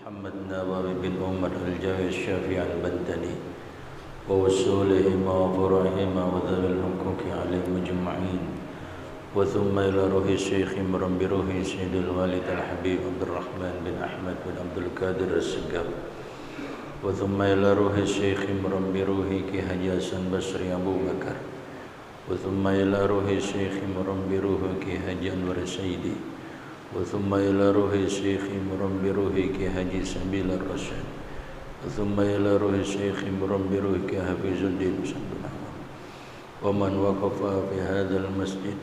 محمد النووي بن عمر الجوي الشافعي البدني ووصولهما وفروعهما وذوي الحقوق عليهم أجمعين وثم إلى روح الشيخ مرم بروح سيد الوالد الحبيب عبد الرحمن بن أحمد بن عبد القادر السقاف وثم إلى روح الشيخ مرم بروح كي حجي حسن بصري أبو بكر وثم إلى روح الشيخ مرم بروح كي حجي أنور سيدي وثم إلى روح الشيخ مرم بروح كي حجي سبيل الرشاد ثم إلى روح الشيخ مرم بروح كي حفيظ الدين سندنا ومن وقف في هذا المسجد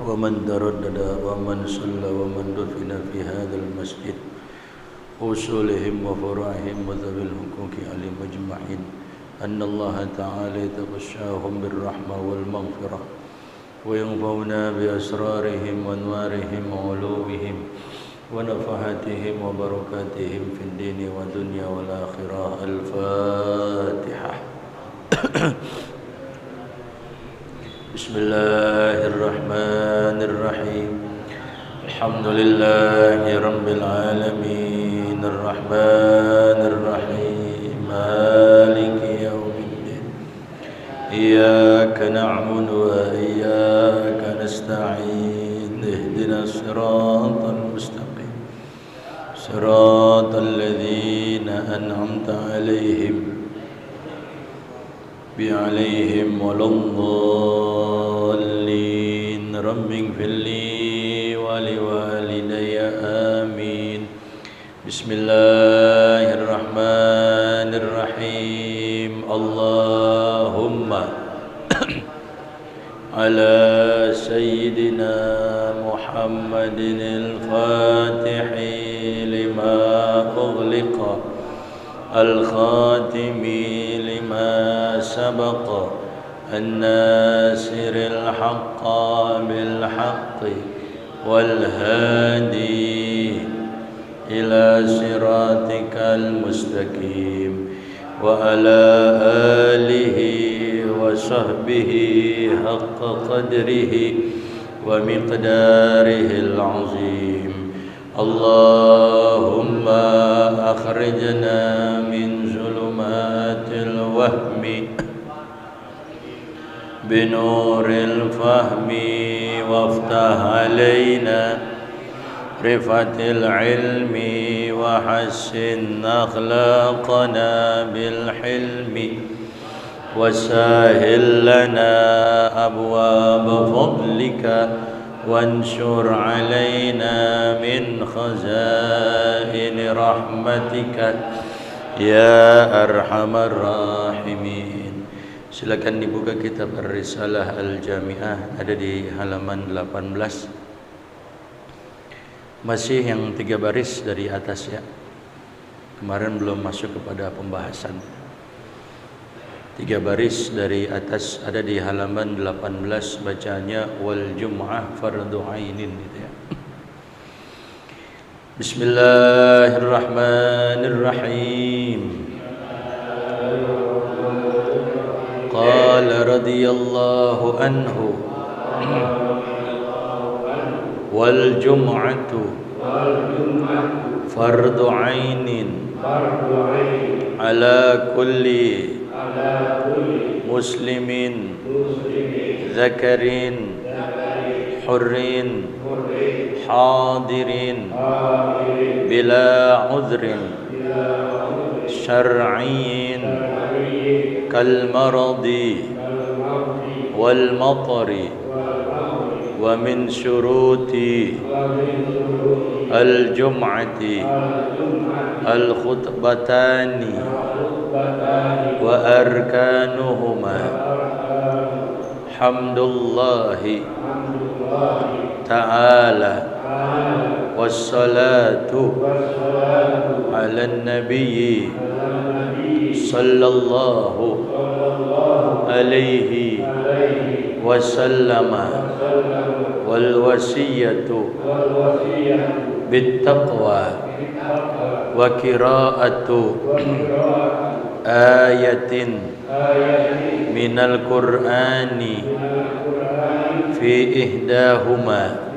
ومن تردد ومن صلى ومن دفن في هذا المسجد أصولهم وفروعهم وذوي الحقوق عليهم أجمعين أن الله تعالى يتغشاهم بالرحمة والمغفرة وينفعنا بأسرارهم وأنوارهم وعلومهم ونفحاتهم وبركاتهم في الدين والدنيا والآخرة. الفاتحة. بسم الله الرحمن الرحيم. الحمد لله رب العالمين الرحمن الرحيم مالك يوم الدين إياك نعبد وإياك نستعين اهدنا الصراط المستقيم صراط الذين أنعمت عليهم ولا الضالين. رب اغفر لي ولوالدي آمين. بسم الله الرحمن الرحيم. اللهم على سيدنا محمد الفاتح لما أغلق الخاتم لما سبق الناصر الحق بالحق والهادي إلى صراطك المستقيم وعلى آله وصحبه حق قدره ومقداره العظيم. اللهم أخرجنا من ظلمات الوهم بنور الفهم وافتح علينا رفعة العلم وحسن أخلاقنا بالحلم وسهل لنا أبواب فضلك وانشر علينا من خزائن رحمتك يا أرحم الراحمين. Silakan dibuka kitab Ar-Risalah Al-Jami'ah, ada di halaman 18. Masih yang 3 baris dari atas ya. Kemarin belum masuk kepada pembahasan. 3 baris dari atas ada di halaman 18, bacanya wal jum'ah fardu ainin gitu ya. Bismillahirrahmanirrahim. Qala radhiyallahu anhu wal jum'atu fardu ainin ala kulli muslimin zakarin hurrin hadirin bila udhrin syar'iyyin kal maradi wal matari wa min syuruti al jum'ati al khutbatani wa arkanuhuma hamdulillahi ta'ala wassalatu ala nabiyyi sallallahu alaihi wasallama wal wasiyatu bittaqwa wa qira'atu ayatin minal qur'ani fi ihdahuma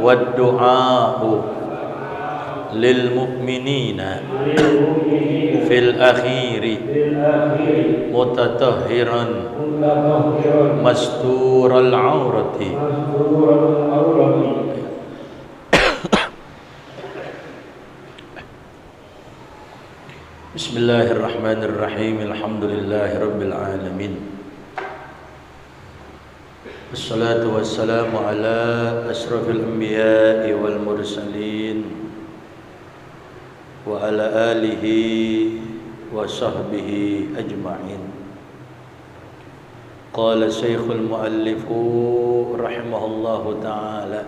wad du'a'u lil mu'minina fil akhiri mutatahhiran mastural aurati. Bismillahirrahmanirrahim. Alhamdulillahirabbil alamin. Wassalatu wassalamu ala asrafil anbiya'i wal mursalin wa ala alihi wa sahbihi ajma'in. Qala Syekhul Muallifu rahimahullahu ta'ala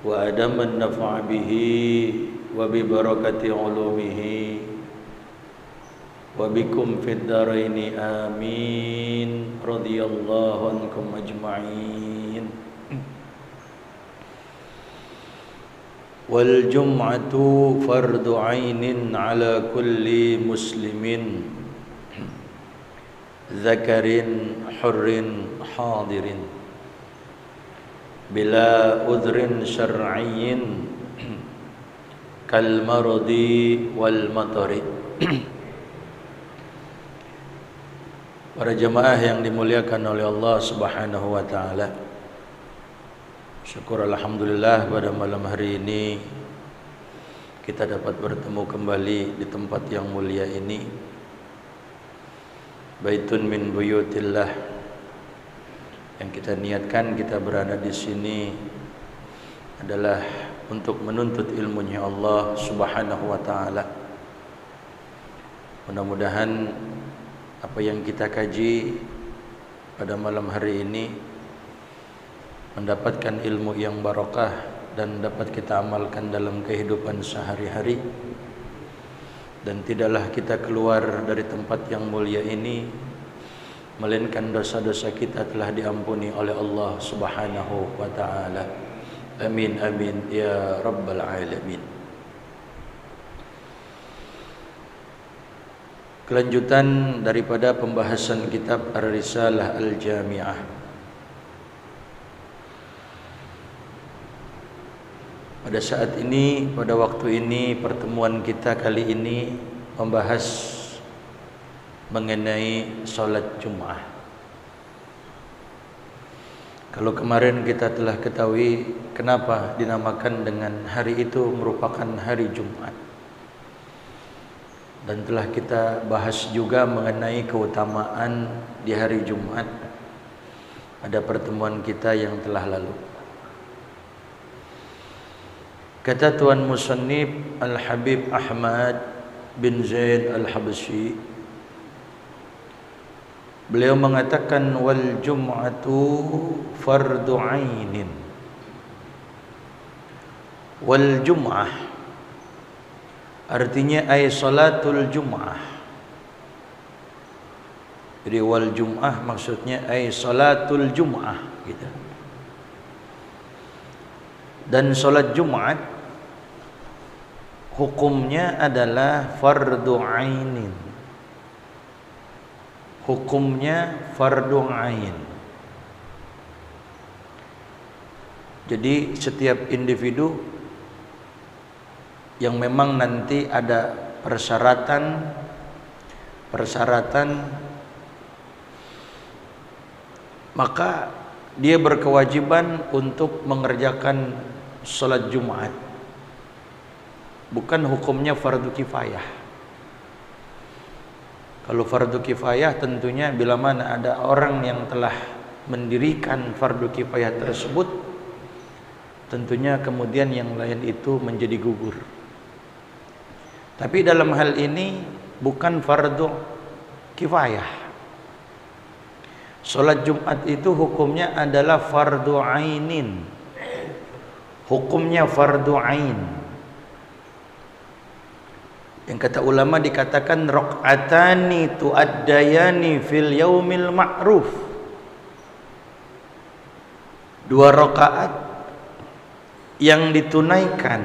wa adaman nafa'a bihi wa bi barakati ulumihi wa bikum fid dharaini amin radhiyallahu ankum ajma'in. Wal jum'atu fardu 'ainin 'ala kulli muslimin dzakarin hurrin hadirin bila udhrin syar'iyyin kal maradi wal matari. Para jemaah yang dimuliakan oleh Allah Subhanahu wa taala, syukur alhamdulillah pada malam hari ini kita dapat bertemu kembali di tempat yang mulia ini, baitun min buyutillah, yang kita niatkan kita berada di sini adalah untuk menuntut ilmunya Allah Subhanahu wa taala. Mudah-mudahan apa yang kita kaji pada malam hari ini mendapatkan ilmu yang barakah dan dapat kita amalkan dalam kehidupan sehari-hari, dan tidaklah kita keluar dari tempat yang mulia ini melainkan dosa-dosa kita telah diampuni oleh Allah Subhanahu wa taala. Amin amin ya rabbal alamin. Kelanjutan daripada pembahasan kitab Ar-Risalah Al-Jami'ah. Pada saat ini, pada waktu ini, pertemuan kita kali ini membahas mengenai salat Jumat. Kalau kemarin kita telah ketahui kenapa dinamakan dengan hari itu merupakan hari Jumat, dan telah kita bahas juga mengenai keutamaan di hari Jumat pada pertemuan kita yang telah lalu. Kata Tuan Musannif Al-Habib Ahmad bin Zaid Al-Habsyi, beliau mengatakan wal jum'atu fardu 'ainin. Wal jum'ah artinya ay salatul jum'ah. Jadi wal jum'ah maksudnya ay salatul jum'ah gitu. Dan salat Jumat hukumnya adalah fardu 'ainin. Hukumnya fardu ain. Jadi setiap individu yang memang nanti ada persyaratan maka dia berkewajiban untuk mengerjakan salat Jumat. Bukan hukumnya fardu kifayah. Kalau fardu kifayah tentunya bila mana ada orang yang telah mendirikan fardu kifayah tersebut, tentunya kemudian yang lain itu menjadi gugur. Tapi dalam hal ini bukan fardu kifayah. Salat Jumat itu hukumnya adalah fardu ainin. Hukumnya fardu ain. Yang kata ulama dikatakan raq'atani tu'addayani fil yaumil ma'ruf. 2 rakaat yang ditunaikan,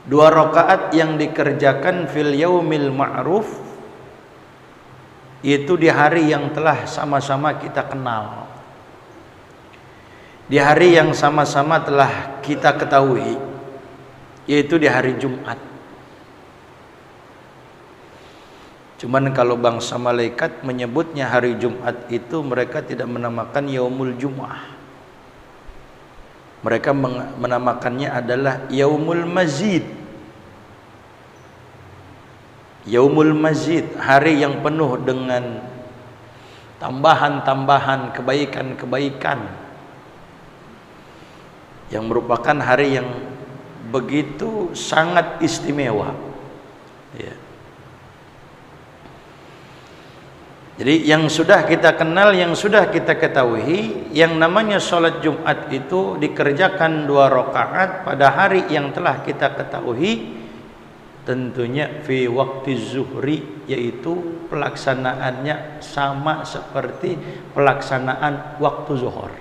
2 rakaat yang dikerjakan fil yaumil ma'ruf, yaitu di hari yang telah sama-sama kita kenal, di hari yang sama-sama telah kita ketahui. yaitu di hari Jumat. Cuman kalau bangsa malaikat menyebutnya hari Jumat itu, mereka tidak menamakan Yaumul Jum'ah. Mereka menamakannya adalah Yaumul Mazid. Yaumul Mazid, hari yang penuh dengan tambahan-tambahan kebaikan-kebaikan, yang merupakan hari yang begitu sangat istimewa, ya. Jadi yang sudah kita kenal, yang sudah kita ketahui, yang namanya sholat Jumat itu dikerjakan 2 rakaat pada hari yang telah kita ketahui, tentunya fi waktu zuhri, yaitu pelaksanaannya sama seperti pelaksanaan waktu zuhur.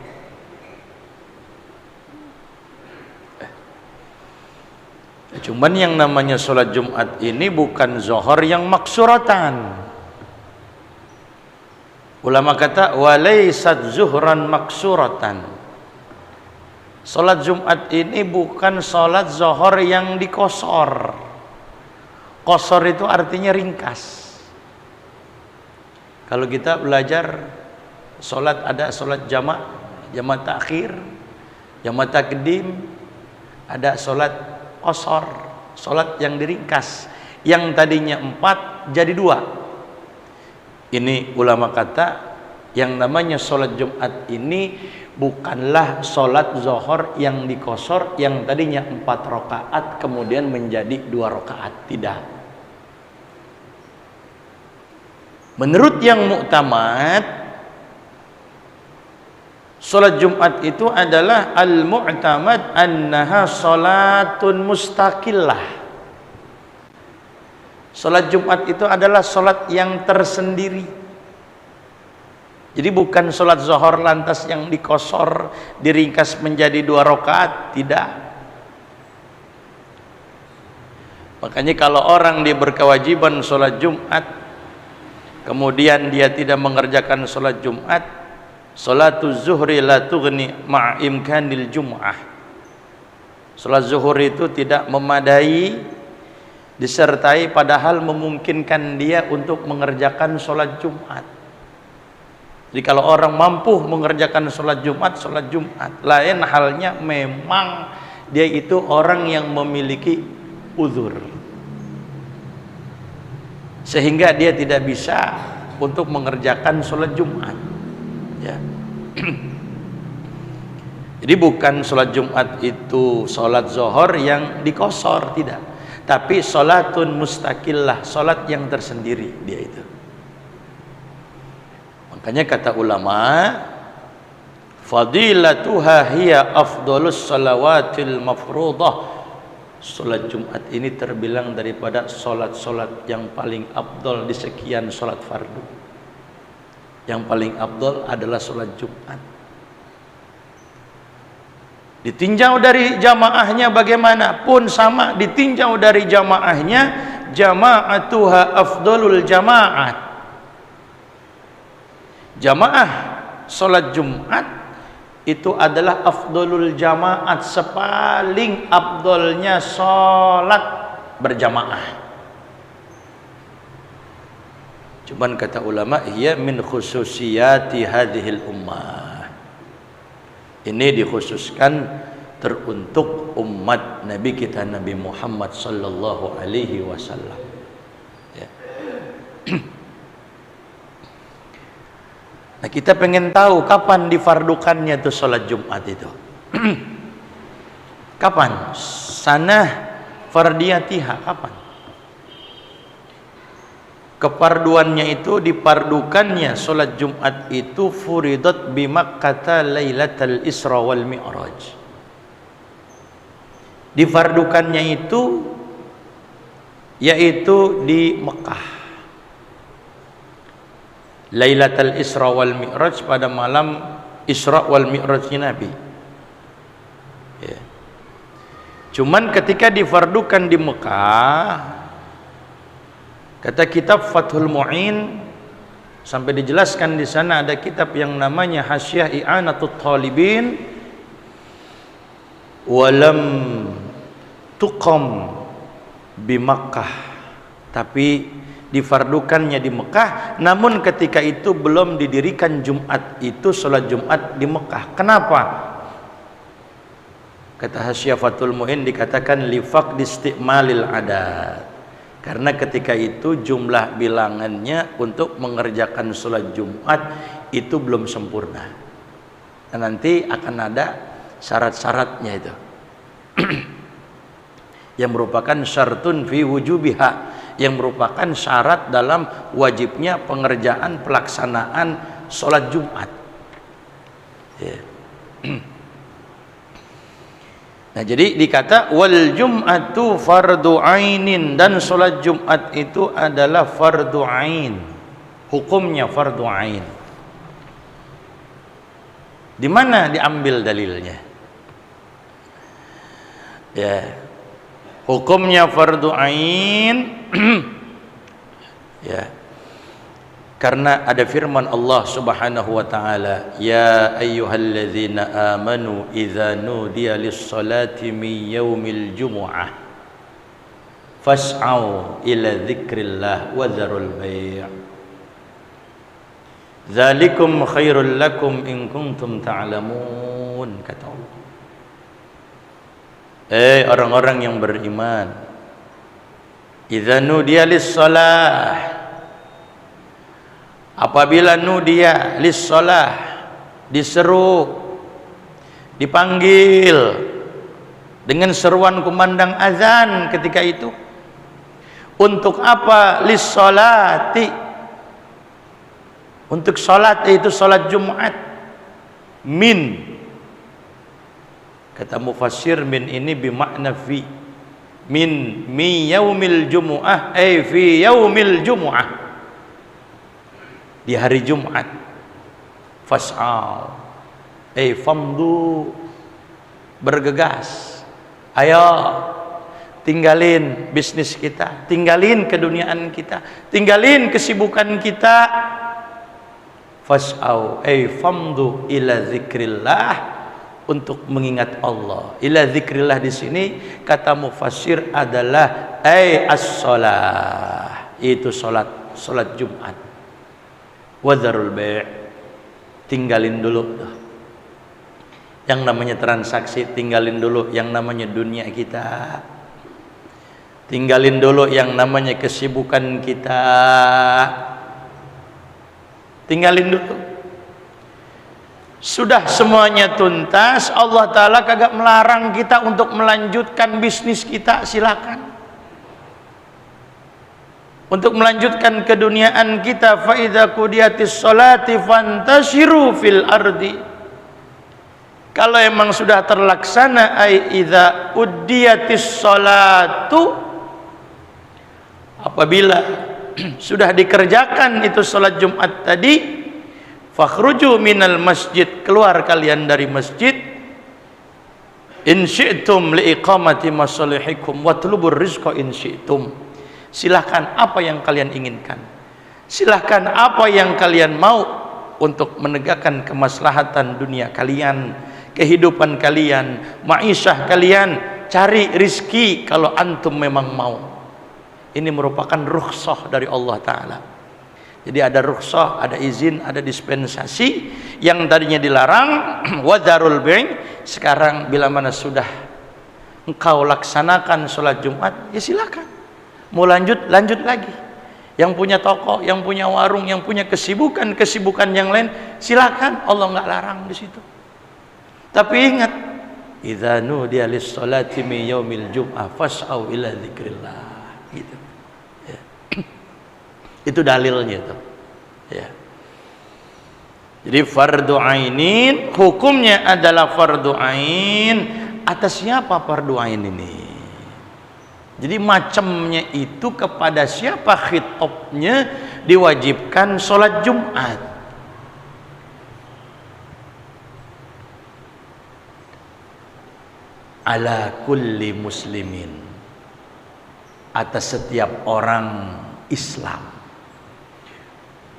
Cuman yang namanya sholat Jumat ini bukan zuhur yang maksuratan. Ulama kata walaysat zuhran maksuratan. Salat Jumat ini bukan salat zuhur yang dikosor. Kosor itu artinya ringkas. Kalau kita belajar salat, ada salat jamak, jamak takhir, jamak takdim, ada salat kosor, salat yang diringkas, yang tadinya 4 jadi 2. Ini ulama kata yang namanya sholat Jumat ini bukanlah sholat zuhur yang dikosor, yang tadinya 4 rakaat kemudian menjadi 2 rakaat. Tidak. Menurut yang muktamad, sholat Jumat itu adalah al-mu'tamad annaha sholatun mustaqillah. Salat Jumat itu adalah salat yang tersendiri. Jadi bukan salat zuhur lantas yang dikosor, diringkas menjadi 2 rakaat, tidak. Makanya kalau orang dia berkewajiban salat Jumat, kemudian dia tidak mengerjakan salat Jumat, salatuz zuhri la tughni ma'a imkanil jum'ah. Salat zuhur itu tidak memadai disertai padahal memungkinkan dia untuk mengerjakan sholat Jumat. Jadi kalau orang mampu mengerjakan sholat Jumat, sholat Jumat. Lain halnya memang dia itu orang yang memiliki uzur, sehingga dia tidak bisa untuk mengerjakan sholat Jumat, ya. Jadi bukan sholat Jumat itu sholat zuhur yang dikosor, tidak, tapi sholatun mustaqillah, sholat yang tersendiri dia itu. Makanya kata ulama, fadilatuha hiya afdalus salawatil mafruḍah. Sholat Jumat ini terbilang daripada sholat-sholat yang paling afdal di sekian sholat fardu. Yang paling afdal adalah sholat Jumat. Ditinjau dari jamaahnya bagaimanapun sama, ditinjau dari jamaahnya, jama'atuha afdalul jama'at. Jamaah salat Jumat itu adalah afdalul jama'at, sepaling afdalnya salat berjamaah. Cuman kata ulama, ia min khususiyati hadhil ummah. Ini dikhususkan teruntuk umat Nabi kita Nabi Muhammad sallallahu alaihi wasallam, ya. Nah, kita pengen tahu kapan difardukannya tuh salat Jumat itu. Kapan? Sanah fardiyatiha, kapan? Keparduannya itu, dipardukannya salat Jumat itu furidat bi Makkah lailatal Isra wal Mi'raj. Difardukannya itu yaitu di Mekah. Lailatul Isra wal Mi'raj, pada malam Isra wal Mi'rajnya Nabi, ya. Cuman ketika difardukan di Mekah, kata kitab Fathul Mu'in, sampai dijelaskan di sana, ada kitab yang namanya Hasyiah I'anatut Talibin, walam tuqam bi Makkah, tapi difardukannya di Mekah, namun ketika itu belum didirikan Jumat itu, sholat Jumat di Mekah. Kenapa? Kata Hasyiah Fathul Mu'in dikatakan li faqdi isti'malil adat, karena ketika itu jumlah bilangannya untuk mengerjakan sholat Jumat itu belum sempurna. Dan nanti akan ada syarat-syaratnya itu yang merupakan syartun fi wujubiha, yang merupakan syarat dalam wajibnya pengerjaan pelaksanaan sholat Jumat. Nah, jadi dikata wal jum'atu fardu ainin, dan sholat Jumat itu adalah fardu ain, hukumnya fardu ain. Di mana diambil dalilnya? Ya, hukumnya fardu ain ya, karena ada firman Allah Subhanahu wa taala, ya ayyuhalladzina amanu idza nudiya lis-salati min yaumil jumu'ah fas'au ila dzikrillah wa dzarul bai', dzalikum khairul lakum in kuntum ta'lamun, kata Allah. Orang-orang yang beriman, idza nudiya lis-salah, apabila nudiya lis-salah, diseru, dipanggil dengan seruan kumandang azan ketika itu. Untuk apa? Lis-salati, untuk salat, yaitu salat Jumat. Min, kata mufassir, min ini bimakna fi, min yaumil jumu'ah, fi yaumil jumu'ah, di hari Jumat. Fas'al, famdu, bergegas, ayo tinggalin bisnis kita, tinggalin keduniaan kita, tinggalin kesibukan kita. Fas'au, famdu ila zikrillah, untuk mengingat Allah. Ila zikrillah di sini kata mufassir adalah as-shalah, itu salat Jumat. Wadzarul bai', tinggalin dulu yang namanya transaksi, tinggalin dulu yang namanya dunia kita, tinggalin dulu yang namanya kesibukan kita, tinggalin dulu. Sudah semuanya tuntas, Allah Ta'ala kagak melarang kita untuk melanjutkan bisnis kita, silakan. Untuk melanjutkan keduniaan kita, fa idza qudiyatis sholati fantashiru fil ardi. Kalau emang sudah terlaksana, ai idza uddiyatis sholatu, apabila sudah dikerjakan itu salat Jumat tadi, fakhruju minal masjid, keluar kalian dari masjid, in syi'tum liiqamati masalihikum watlubur rizqa in syi'tum. Silahkan apa yang kalian inginkan, silahkan apa yang kalian mau untuk menegakkan kemaslahatan dunia kalian, kehidupan kalian, ma'isyah kalian, cari rizki kalau antum memang mau. Ini merupakan rukhsah dari Allah Ta'ala. Jadi ada rukhsah, ada izin, ada dispensasi. Yang tadinya dilarang wadzarul bai', sekarang bila mana sudah engkau laksanakan sholat Jumat, ya silakan. Mau lanjut lagi. Yang punya toko, yang punya warung, yang punya kesibukan yang lain, silakan. Allah nggak larang di situ. Tapi ingat, idza nudiya lis-sholati min yaumil jum'ah fas'au ila dzikrillah, gitu. Ya. Itu dalilnya itu. Ya. Jadi fardu ainin, hukumnya adalah fardu ain. Atas siapa fardu ain ini? Jadi macamnya itu kepada siapa khitabnya diwajibkan sholat Jumat. Ala kulli muslimin, atas setiap orang Islam.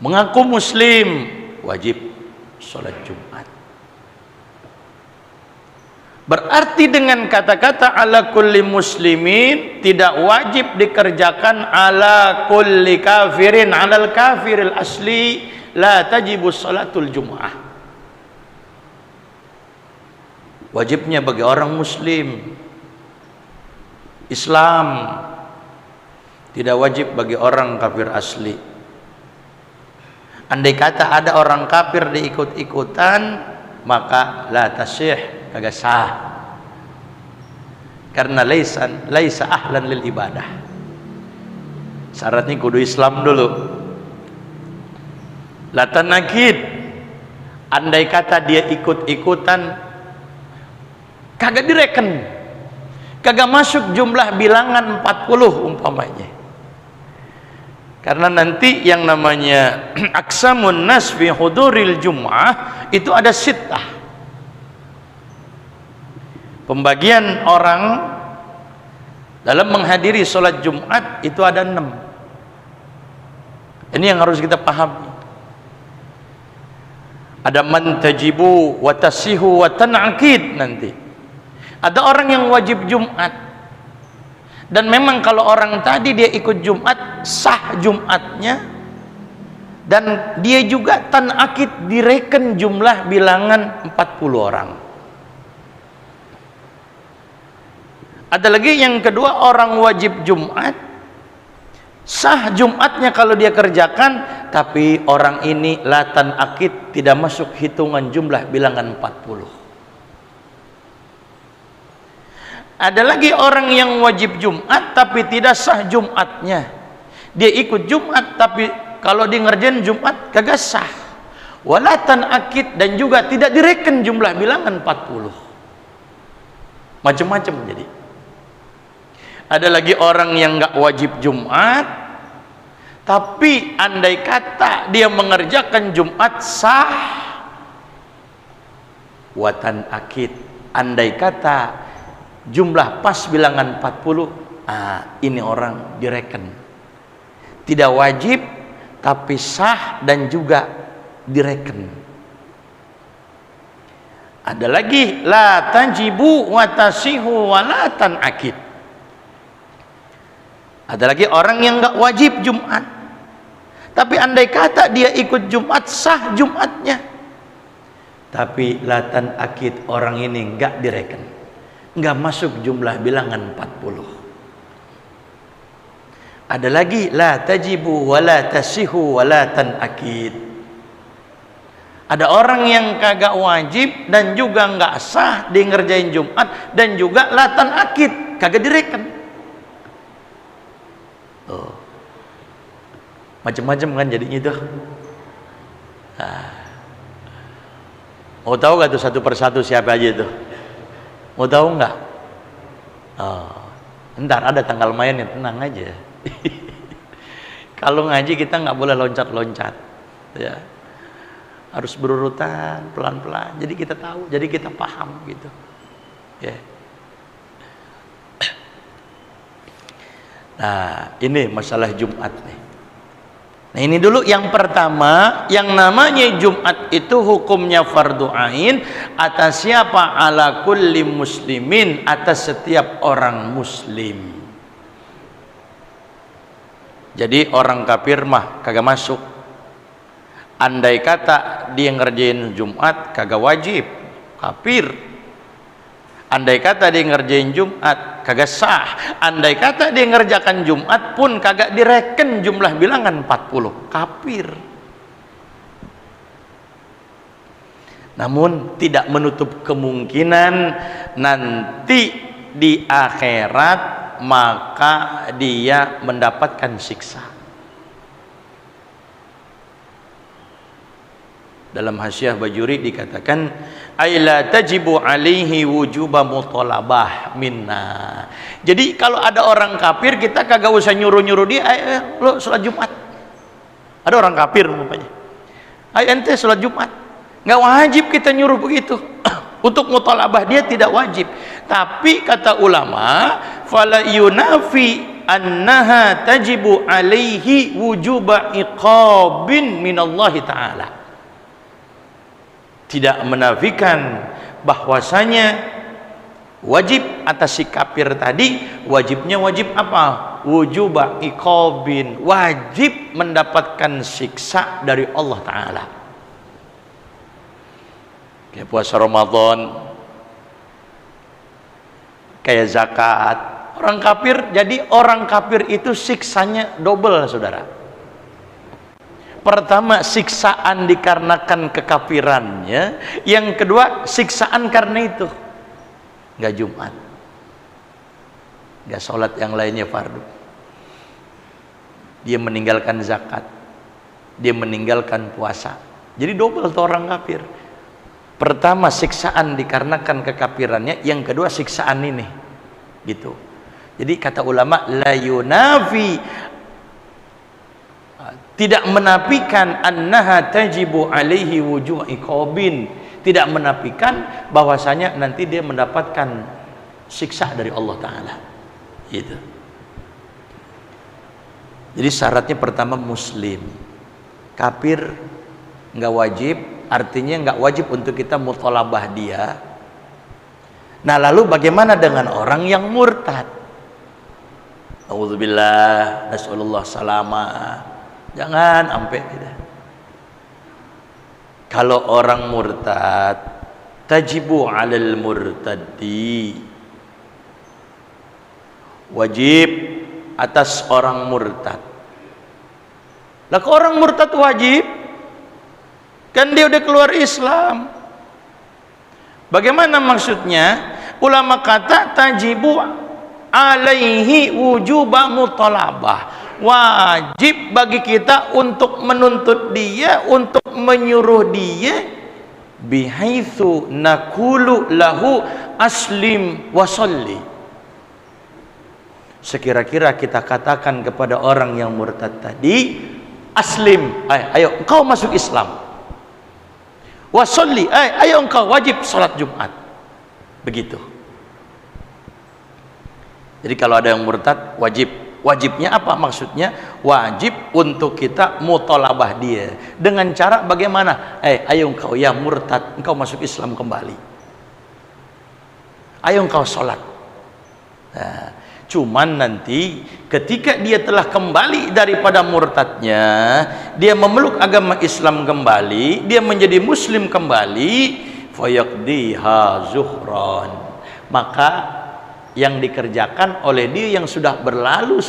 Mengaku muslim wajib sholat Jumat. Berarti dengan kata-kata ala kulli muslimin tidak wajib dikerjakan ala kulli kafirin, alal kafiril asli la tajibu salatul jum'ah. Wajibnya bagi orang muslim Islam, tidak wajib bagi orang kafir asli. Andai kata ada orang kafir diikut-ikutan, maka la tasih, kagak sah, karena laisa ahlan lil ibadah. Syaratnya kudu Islam dulu. La tanakid, andai kata dia ikut-ikutan, kagak direken, kagak masuk jumlah bilangan 40 umpamanya. Karena nanti yang namanya aksamun nas fi huduril jum'ah itu ada sittah. Pembagian orang dalam menghadiri sholat Jumat itu ada 6. Ini yang harus kita pahami. Ada man tajibu wa tasihu wa tan'aqid nanti. Ada orang yang wajib Jumat, dan memang kalau orang tadi dia ikut Jumat, sah Jumatnya, dan dia juga tan'aqid, direken jumlah bilangan 40 orang. Ada lagi yang kedua, orang wajib Jumat, sah Jumatnya kalau dia kerjakan, tapi orang ini la tan'aqid, tidak masuk hitungan jumlah bilangan 40. Ada lagi orang yang wajib Jumat tapi tidak sah Jumatnya. Dia ikut Jumat tapi kalau dia ngerjain Jumat kagak sah. Wala tan'aqid, dan juga tidak direken jumlah bilangan 40. Macam-macam jadi. Ada lagi orang yang nggak wajib Jumat, tapi andai kata dia mengerjakan Jumat sah. Watan akid, andai kata jumlah pas bilangan 40, ini orang direken. Tidak wajib, tapi sah dan juga direken. Ada lagi la tajibu wa tasihu wa la tan'aqid. Ada lagi orang yang nggak wajib Jumat, tapi andai kata dia ikut Jumat sah Jumatnya, tapi la tan'aqid, orang ini nggak direken, nggak masuk jumlah bilangan 40. Ada lagi la tajibu wa la tasihu wa la tan'aqid. Ada orang yang kagak wajib dan juga nggak sah dia ngerjain Jumat, dan juga la tan'aqid, kagak direken. Macam-macam kan jadinya itu. Mau tahu gak tuh satu persatu siapa aja itu? Mau tahu nggak? Ntar ada tanggal mainnya, tenang aja. Kalau ngaji kita nggak boleh loncat-loncat, ya. Harus berurutan, pelan-pelan. Jadi kita tahu, jadi kita paham gitu. Ya. Nah, ini masalah Jumat nih. Nah, ini dulu yang pertama, yang namanya Jumat itu hukumnya fardu ain atas siapa? Ala kulli muslimin, atas setiap orang muslim. Jadi orang kafir mah kagak masuk. Andai kata dia ngerjain Jumat kagak wajib, kafir. Andai kata dia ngerjain Jumat kagak sah. Andai kata dia ngerjakan Jumat pun kagak direken jumlah bilangan 40, kafir. Namun tidak menutup kemungkinan nanti di akhirat maka dia mendapatkan siksa. Dalam Hasyiah Bajuri dikatakan aila tajibu alaihi wujuba mutalabah minna. Jadi kalau ada orang kafir kita kagak usah nyuruh-nyuruh dia, lo sholat Jumat. Ada orang kafir umpamanya, ayo ente sholat Jumat. Nggak wajib kita nyuruh begitu. Untuk mutalabah dia tidak wajib. Tapi kata ulama, fala yunafi annaha tajibu alaihi wujuba iqabin minallahi ta'ala. Tidak menafikan bahwasanya Wajib atas si kafir tadi, wajibnya wajib apa? Wujuba iqabin, wajib mendapatkan siksa dari Allah Ta'ala. Kayak puasa Ramadan, kayak zakat. Orang kafir, jadi orang kafir itu siksanya double, saudara. Pertama, siksaan dikarenakan kekafirannya. Yang kedua, siksaan karena itu nggak Jumat, nggak sholat yang lainnya fardu, dia meninggalkan zakat, dia meninggalkan puasa. Jadi double tuh orang kafir. Pertama siksaan dikarenakan kekafirannya, yang kedua siksaan ini, gitu. Jadi kata ulama, la yunafi, tidak menafikan annaha tajibu alaihi wujuh iqabin, tidak menafikan bahwasanya nanti dia mendapatkan siksa dari Allah Ta'ala, gitu. Jadi syaratnya pertama muslim. Kafir nggak wajib, artinya nggak wajib untuk kita muthalabah dia. Nah lalu bagaimana dengan orang yang murtad? Auzubillah, nasallallahu salama. Jangan sampai tidak. Kalau orang murtad, tajibu 'alal murtaddi, wajib atas orang murtad. Lah kok orang murtad wajib? Kan dia udah keluar Islam. Bagaimana maksudnya? Ulama kata tajibu alaihi wujuba mutalabah. Wajib bagi kita untuk menuntut dia, untuk menyuruh dia, bihaitsu naqulu lahu aslim wa sholli. Sekira-kira kita katakan kepada orang yang murtad tadi, aslim, ayo engkau masuk Islam. Wa sholli, ayo engkau wajib salat Jumat. Begitu. Jadi kalau ada yang murtad, wajibnya apa maksudnya? Wajib untuk kita muthalabah dia dengan cara bagaimana? Ayo engkau ya murtad, engkau masuk Islam kembali. Ayo engkau sholat. Nah, cuman nanti ketika dia telah kembali daripada murtadnya, dia memeluk agama Islam kembali, dia menjadi muslim kembali, fayaqdiha zuhran, maka yang dikerjakan oleh dia yang sudah berlalu,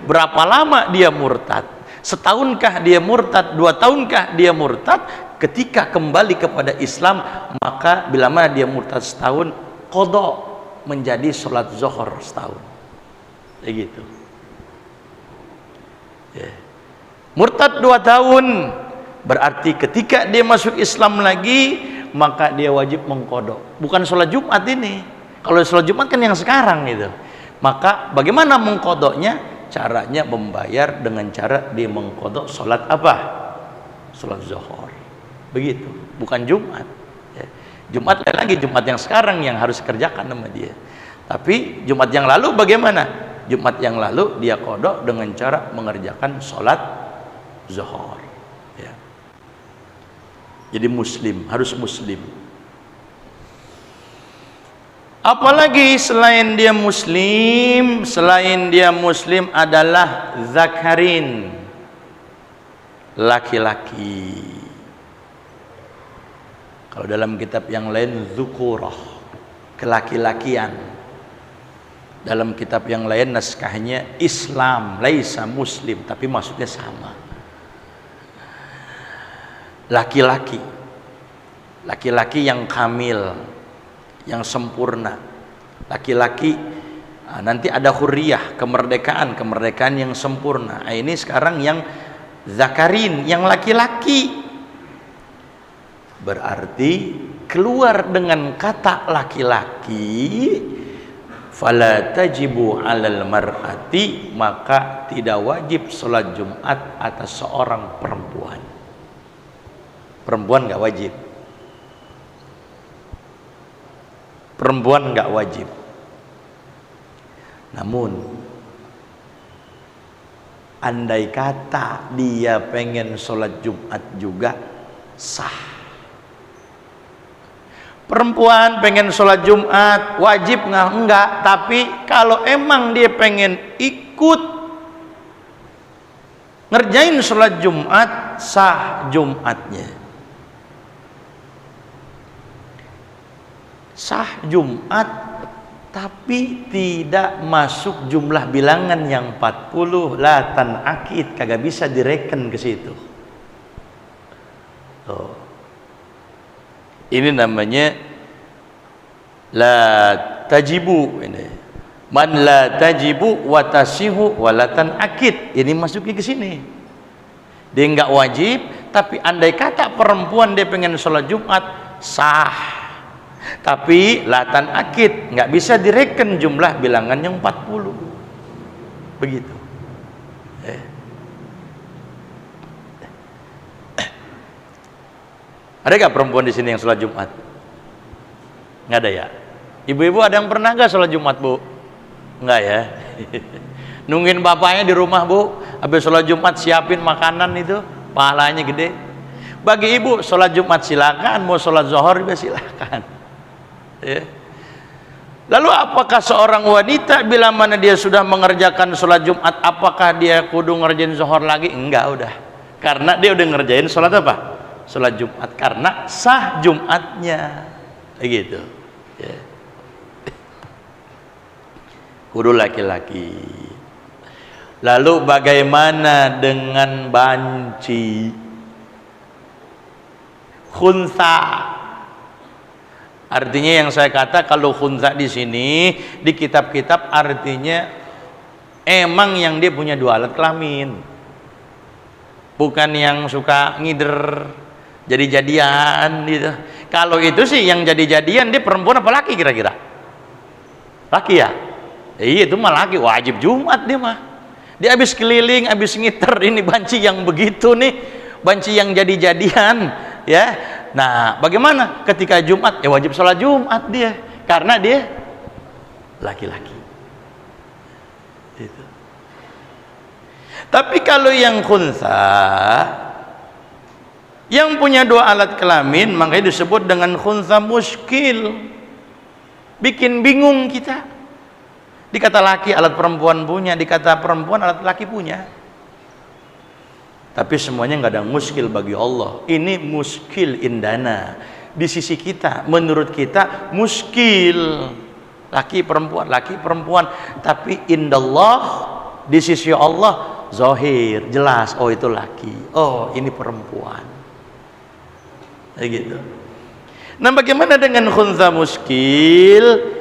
berapa lama dia murtad? Setahunkah dia murtad? 2 tahunkah dia murtad? Ketika kembali kepada Islam, maka bila mana dia murtad setahun, qadha menjadi sholat zuhur setahun. Kayak gitu. Murtad 2 tahun, berarti ketika dia masuk Islam lagi, maka dia wajib mengqadha. Bukan sholat Jumat ini. Kalau sholat Jumat kan yang sekarang gitu. Maka bagaimana mengqadhanya? Caranya membayar dengan cara dia mengqadha sholat apa? Sholat zuhur. Begitu. Bukan Jumat. Jumat lagi, Jumat yang sekarang yang harus kerjakan sama dia. Tapi Jumat yang lalu bagaimana? Jumat yang lalu dia qadha dengan cara mengerjakan sholat zuhur. Ya. Jadi muslim, harus muslim. Apalagi selain dia muslim adalah zakarin, laki-laki. Kalau dalam kitab yang lain zukurah, kelaki-lakian. Dalam kitab yang lain naskahnya Islam, laisa muslim, tapi maksudnya sama. Laki-laki, laki-laki yang kamil, yang sempurna. Laki-laki, nanti ada hurriyah, kemerdekaan yang sempurna. Ini sekarang yang zakarin, yang laki-laki. Berarti keluar dengan kata laki-laki, fala tajibu 'alal mar'ati, maka tidak wajib sholat Jumat atas seorang perempuan. Perempuan nggak wajib. Perempuan nggak wajib. Namun andai kata dia pengen sholat Jumat juga sah. Perempuan pengen sholat Jumat wajib nggak? Enggak. Tapi kalau emang dia pengen ikut ngerjain sholat Jumat, sah Jumatnya. Sah Jumat, tapi tidak masuk jumlah bilangan yang 40, la tanakid, kagak bisa direken ke situ. Oh. Ini namanya la tajibu ini. Man la tajibu wa tasihu wa la tanakid. Ini masuknya ke sini. Dia enggak wajib, tapi andai kata perempuan dia pengen sholat Jumat, sah. Tapi la tanakid, enggak bisa direken jumlah bilangan yang 40. Begitu. Ada gak perempuan di sini yang sholat Jumat? Nggak ada ya? Ibu-ibu ada yang pernah gak sholat Jumat, Bu? Nggak ya? Nungguin bapaknya di rumah, Bu, habis sholat Jumat siapin makanan itu, pahalanya gede. Bagi ibu sholat Jumat silakan, mau sholat zuhur juga silakan. Ya. Lalu apakah seorang wanita bila mana dia sudah mengerjakan sholat Jumat, apakah dia kudu ngerjain zuhur lagi? Enggak, udah. Karena dia udah ngerjain sholat apa? Sholat Jumat, karena sah Jumatnya, begitu. Ya. Kudu laki-laki. Lalu bagaimana dengan banci, khunsa? Artinya yang saya kata kalau khunsa di sini di kitab-kitab artinya emang yang dia punya 2 alat kelamin, bukan yang suka ngider jadi-jadian gitu. Kalau itu sih yang jadi-jadian dia perempuan apa laki kira-kira? Laki ya? Iya, itu mah laki, wajib Jumat dia mah. Dia habis keliling, habis ngiter, ini banci yang begitu nih, banci yang jadi-jadian ya. Nah, bagaimana ketika Jumat? Ya wajib sholat Jumat dia, karena dia laki-laki. Gitu. Tapi kalau yang khunsa, yang punya 2 alat kelamin, makanya disebut dengan khunsa muskil. Bikin bingung kita. Dikata laki alat perempuan punya, dikata perempuan alat laki punya. Tapi semuanya nggak ada muskil bagi Allah. Ini muskil indana. Di sisi kita, menurut kita muskil. Laki perempuan. Tapi indallah, di sisi Allah zahir, jelas. Oh itu laki, oh ini perempuan. Gitu. Nah, bagaimana dengan khunsa muskil?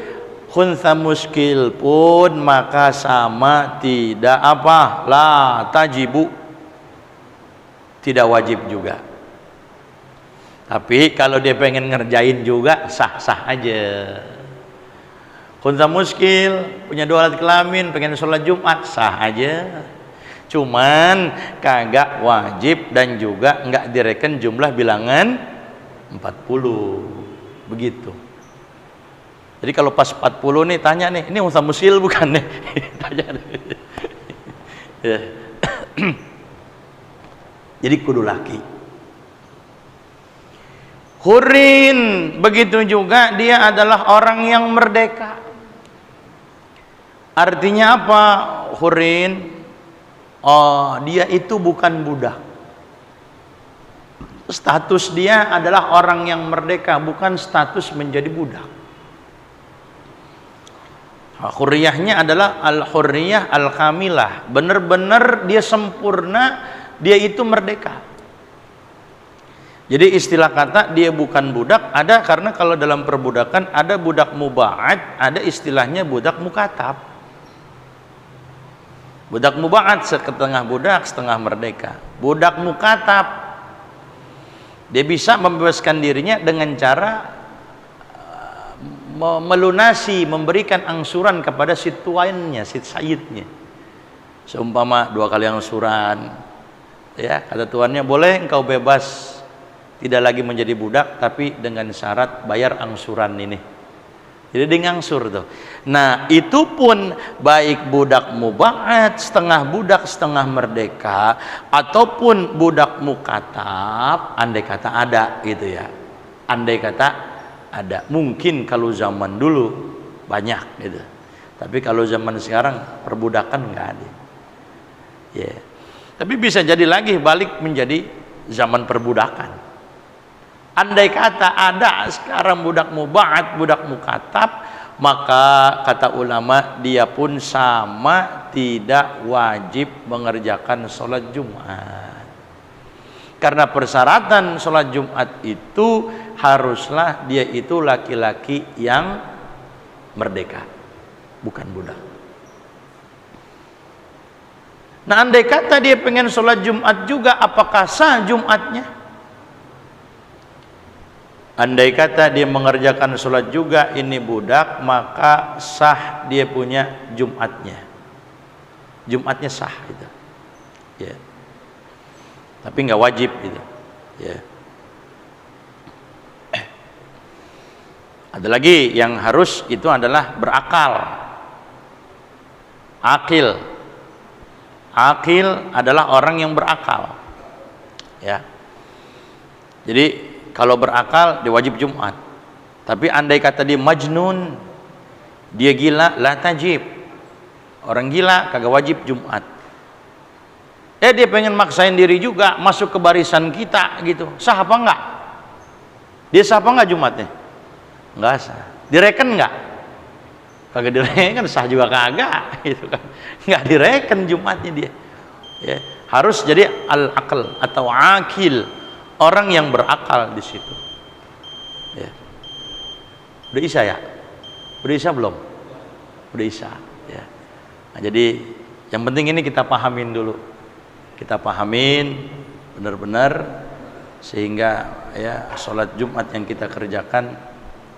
Khunsa muskil pun maka sama, tidak apa? La tajibu, tidak wajib juga. Tapi kalau dia pengen ngerjain juga sah-sah aja. Khunsa muskil punya 2 alat kelamin, pengen sholat Jumat, sah aja. Cuman kagak wajib dan juga nggak direken jumlah bilangan 40. Begitu. Jadi kalau pas 40 nih tanya nih, ini khunsa muskil bukan nih? Tanya nih. Ya. Jadi kudu laki. Hurin, begitu juga dia adalah orang yang merdeka. Artinya apa hurin? Oh, dia itu bukan budak. Status dia adalah orang yang merdeka, bukan status menjadi budak. Hurriyahnya adalah al-hurriyah al-kamilah. Benar-benar dia sempurna, dia itu merdeka. Jadi istilah kata dia bukan budak ada karena kalau dalam perbudakan ada budak muba'ad, ada istilahnya budak mukatab. Budak muba'ad setengah budak, setengah merdeka. Budak mukatab dia bisa membebaskan dirinya dengan cara melunasi, memberikan angsuran kepada si tuannya, si sayyidnya. Seumpama 2 kali angsuran, ya kata tuannya, boleh engkau bebas, tidak lagi menjadi budak, tapi dengan syarat bayar angsuran ini. Jadi dia ngangsur tuh. Nah itu pun baik budak muba'ad, setengah budak setengah merdeka, ataupun budak mukatab, andai kata ada gitu ya, andai kata Ada. Mungkin kalau zaman dulu banyak gitu. Tapi kalau zaman sekarang perbudakan nggak ada. Ya. Tapi bisa jadi lagi balik menjadi zaman perbudakan. Andai kata ada sekarang budak muba'at, budak mukatab, maka kata ulama dia pun sama tidak wajib mengerjakan sholat Jumat. Karena persyaratan sholat Jumat itu haruslah dia itu laki-laki yang merdeka, bukan budak. Nah, andai kata dia pengen sholat Jumat juga, apakah sah Jumatnya? Andai kata dia mengerjakan sholat juga, ini budak, maka sah dia punya Jumatnya. Jumatnya sah gitu. Ya. Tapi nggak wajib gitu. Ya. Ada lagi yang harus itu adalah berakal. Akil. Akil adalah orang yang berakal. Ya. Jadi kalau berakal dia wajib Jumat. Tapi andai kata dia majnun, dia gila, la tajib. Orang gila kagak wajib Jumat. Dia pengen maksain diri juga masuk ke barisan kita gitu. Sah apa enggak? Dia sah apa enggak Jumatnya? Enggak sah. Direken enggak? Kagak direken, sah juga kagak gitu kan. Enggak direken Jumatnya dia. Ya, harus jadi al-aql atau akil, orang yang berakal di situ. Ya. Udah isya ya? Udah isya belum? Udah isya. Ya. Nah, jadi yang penting ini kita pahamin dulu. Kita pahamin benar-benar sehingga ya sholat Jumat yang kita kerjakan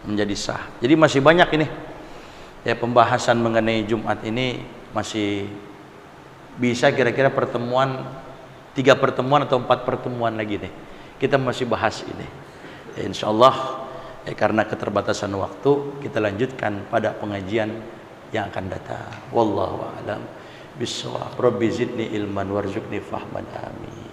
menjadi sah. Jadi masih banyak ini ya pembahasan mengenai Jumat ini, masih bisa kira-kira pertemuan 3 pertemuan atau 4 pertemuan lagi nih kita masih bahas ini ya, insyaallah ya, karena keterbatasan waktu kita lanjutkan pada pengajian yang akan datang. Wallahu a'lam bissawab. Rabbi zidni ilman warzuqni fahman. Amin.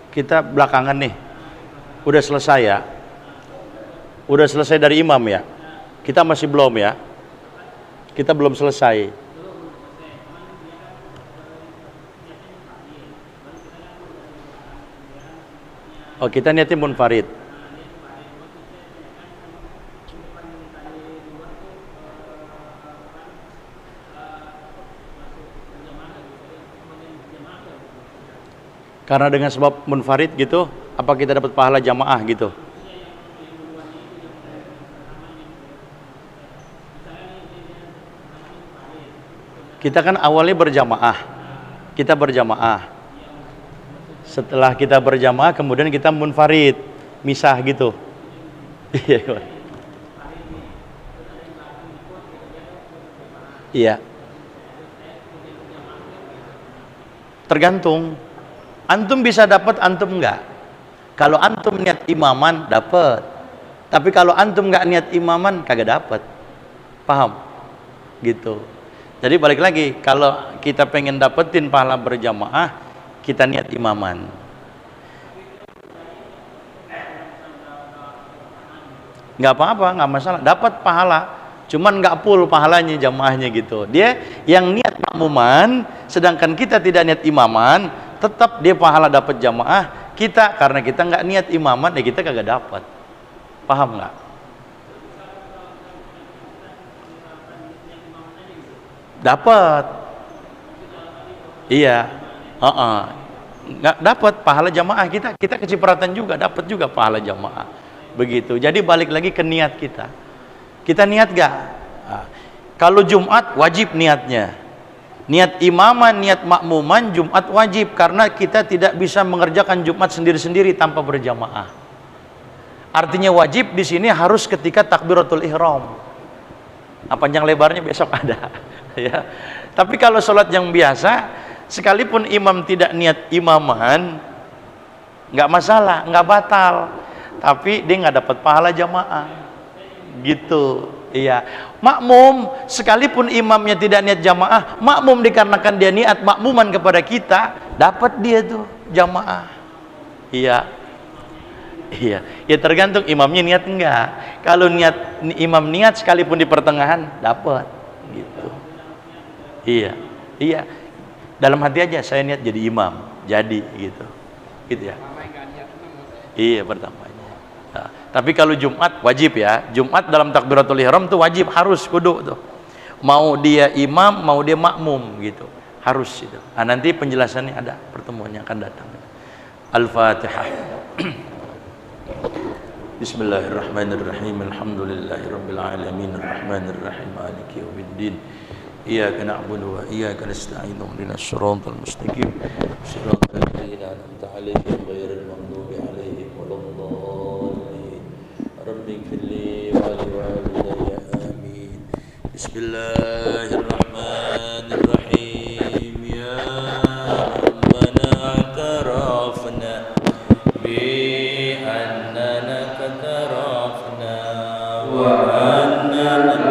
Kita belakangan nih udah selesai ya, udah selesai dari imam ya, kita masih belum ya, kita belum selesai. Oh, kita niatnya munfarid. Karena dengan sebab munfarid gitu, apa kita dapat pahala jamaah gitu? Kita kan awalnya berjamaah, kita berjamaah. Setelah kita berjamaah, kemudian kita munfarid, misah gitu. Iya. Tergantung. Antum bisa dapat, antum enggak. Kalau antum niat imaman dapat. Tapi kalau antum enggak niat imaman kagak dapat. Paham? Gitu. Jadi balik lagi, kalau kita pengen dapetin pahala berjamaah, kita niat imaman. Enggak apa-apa, enggak masalah. Dapat pahala. Cuman enggak full pahalanya jamaahnya gitu. Dia yang niat makmuman, sedangkan kita tidak niat imaman, tetap dia pahala dapat jamaah. Kita karena kita nggak niat imaman, ya kita kagak dapat. Paham nggak? Dapat. Iya. Nggak dapat pahala jamaah kita. Kita kecipratan juga, dapat juga pahala jamaah. Begitu. Jadi balik lagi ke niat kita. Kita niat nggak? Nah, kalau Jumat wajib niatnya. Niat imaman, niat makmuman, Jumat wajib karena kita tidak bisa mengerjakan Jumat sendiri-sendiri tanpa berjamaah. Artinya wajib di sini harus ketika takbiratul ihram. Nah, panjang lebarnya besok ada. Ya. Tapi kalau sholat yang biasa, sekalipun imam tidak niat imaman, nggak masalah, nggak batal. Tapi dia nggak dapat pahala jamaah. Gitu. Iya. Makmum, sekalipun imamnya tidak niat jamaah, makmum dikarenakan dia niat makmuman kepada kita, dapat dia tuh jamaah. Iya. Iya. Ya tergantung imamnya niat enggak. Kalau niat imam niat sekalipun di pertengahan, dapat. Gitu. Iya. Iya. Dalam hati aja saya niat jadi imam, jadi gitu. Gitu ya. Iya, pertamanya. Nah, tapi kalau Jumat wajib ya. Jumat dalam takbiratul ihram tuh wajib, harus kudu tuh. Mau dia imam, mau dia makmum gitu. Harus itu. Nah, nanti penjelasannya ada, pertemuannya akan datang. Al-Fatihah. Bismillahirrahmanirrahim. Alhamdulillahirabbil alamin arrahmanir rahim maliki yaumiddin. Iyyaka na'budu wa iyyaka nasta'in ihdinas siratal mustaqim siratal ladzina an'amta 'alaihim ghairil maghdubi 'alaihim waladdallin. Rabbighfirli wa liwalidayya amin. Bismillahirrahmanirrahim. Ya Rabbana i'tarafna bi annana katarafna wa annana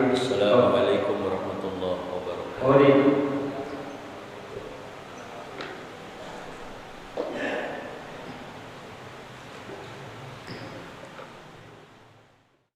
Assalamualaikum warahmatullahi wabarakatuh.